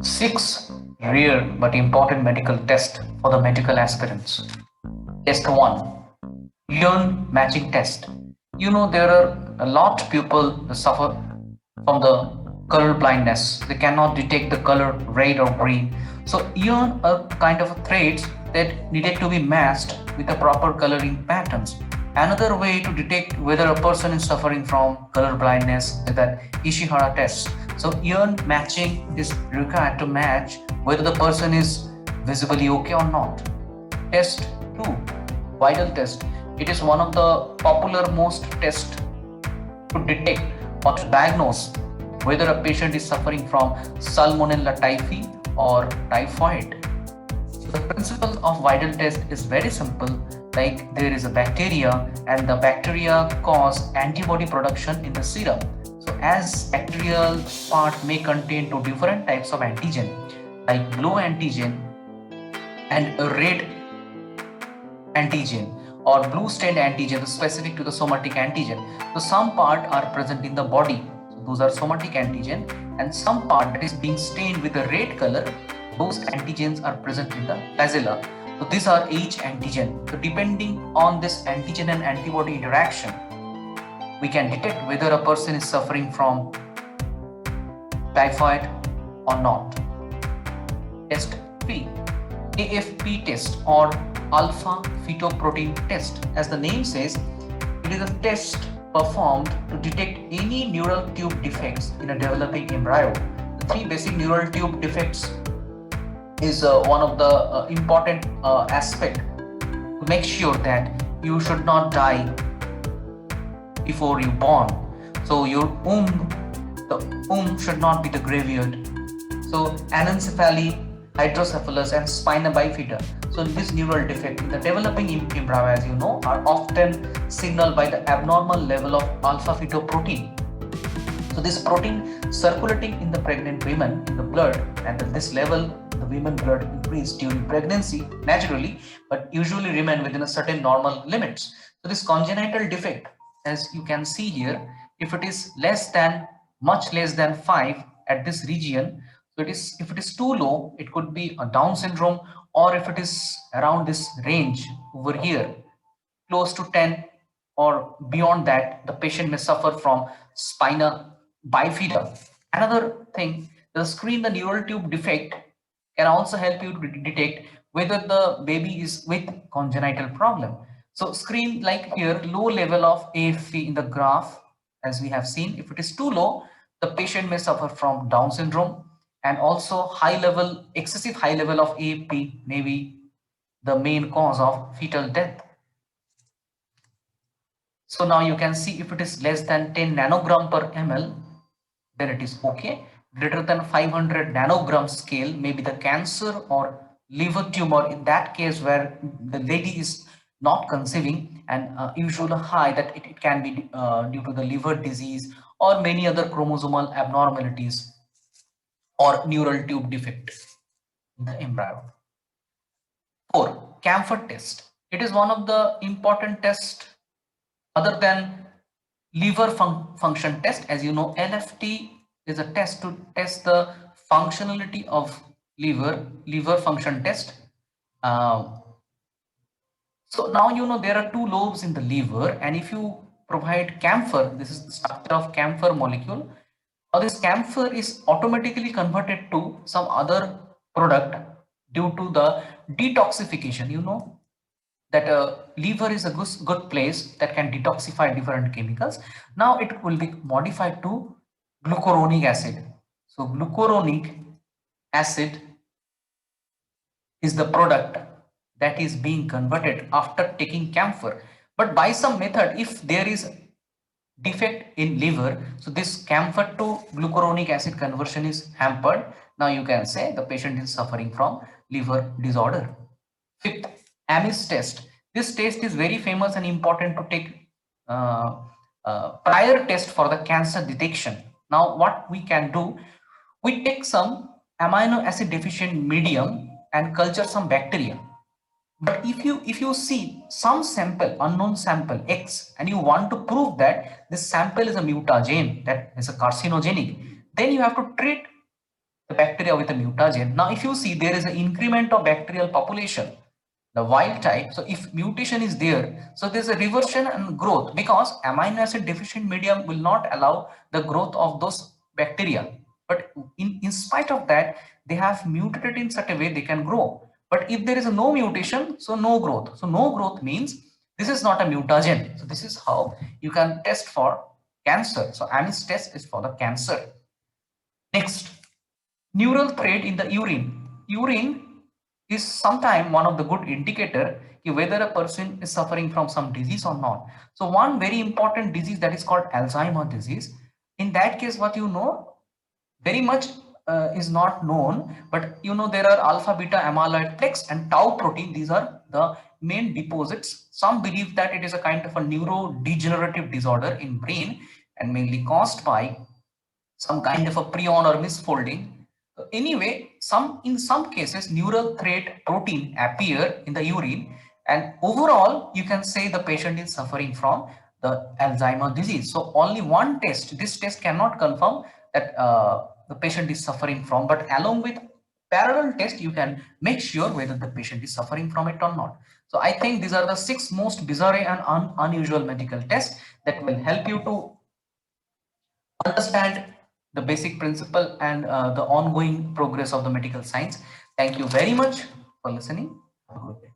Six rare but important medical tests for the medical aspirants. Test 1, urine matching test. There are a lot of people that suffer from the color blindness. They cannot detect the color red or green. So urine are kind of threads that needed to be matched with the proper coloring patterns. Another way to detect whether a person is suffering from color blindness is that Ishihara test. So urine matching is required to match whether the person is visibly okay or not. Test 2, Widal test. It is one of the popular most tests to detect or to diagnose whether a patient is suffering from Salmonella typhi or typhoid. So the principle of Widal test is very simple. Like there is a bacteria and the bacteria cause antibody production in the serum. So as bacterial part may contain two different types of antigen, like blue antigen and a red antigen or blue stained antigen specific to the somatic antigen. So some part are present in the body. So those are somatic antigen, and some part that is being stained with a red color, those antigens are present in the flagella. So these are each antigen. So depending on this antigen and antibody interaction, we can detect whether a person is suffering from typhoid or not. Test 3, AFP test or alpha fetoprotein test. As the name says, it is a test performed to detect any neural tube defects in a developing embryo. The three basic neural tube defects is one of the important aspect to make sure that you should not die before you born. So the womb should not be the graveyard. So anencephaly, hydrocephalus, and spina bifida. So this neural defect in the developing embryo, as you know, are often signaled by the abnormal level of alpha fetoprotein. So this protein circulating in the pregnant women in the blood, and at this level the women blood increase during pregnancy naturally, but usually remain within a certain normal limits. So this congenital defect, as you can see here, if it is much less than 5 at this region, so if it is too low, it could be a Down syndrome, or if it is around this range over here, close to 10 or beyond that, the patient may suffer from spina bifida. Another thing, the neural tube defect can also help you to detect whether the baby is with congenital problem. So screen, like here, low level of AFP in the graph, as we have seen. If it is too low, the patient may suffer from Down syndrome, and also excessive high level of AFP may be the main cause of fetal death. So now you can see if it is less than 10 nanogram per ml, then it is okay. Greater than 500 nanogram scale may be the cancer or liver tumor, in that case where the lady is not conceiving, and usually high that it can be due to the liver disease or many other chromosomal abnormalities or neural tube defect in the embryo. 4, camphor test. It is one of the important tests other than liver function test. As you know, LFT is a test to test the functionality of liver function test. Uh, so now there are two lobes in the liver, and if you provide camphor, this is the structure of camphor molecule. Now this camphor is automatically converted to some other product due to the detoxification. That liver is a good place that can detoxify different chemicals. Now it will be modified to glucuronic acid. So glucuronic acid is the product that is being converted after taking camphor. But by some method, if there is defect in liver, so this camphor to glucuronic acid conversion is hampered. Now you can say the patient is suffering from liver disorder. Fifth, Ames test. This test is very famous and important to take prior test for the cancer detection. Now what we can do, we take some amino acid deficient medium and culture some bacteria. But if you see some sample, unknown sample X, and you want to prove that this sample is a mutagen, that is a carcinogenic, then you have to treat the bacteria with a mutagen. Now, if you see there is an increment of bacterial population, the wild type. So if mutation is there, so there's a reversion and growth, because amino acid deficient medium will not allow the growth of those bacteria. But in spite of that, they have mutated in such a way they can grow. But if there is a no mutation, so no growth. So no growth means this is not a mutagen. So this is how you can test for cancer. So Ames test is for the cancer. Next, neural thread in the urine. Urine is sometimes one of the good indicator whether a person is suffering from some disease or not. So one very important disease that is called Alzheimer disease. In that case, what you know, very much is not known, but you know there are alpha beta amyloid plaques and tau protein. These are the main deposits. Some believe that it is a kind of a neurodegenerative disorder in brain and mainly caused by some kind of a prion or misfolding. Anyway, in some cases, neural thread protein appear in the urine, and overall, you can say the patient is suffering from the Alzheimer disease. So only one test, this test cannot confirm that the patient is suffering from, but along with parallel test, you can make sure whether the patient is suffering from it or not. So I think these are the 6 most bizarre and unusual medical tests that will help you to understand the basic principle and the ongoing progress of the medical science. Thank you very much for listening. Have a good day.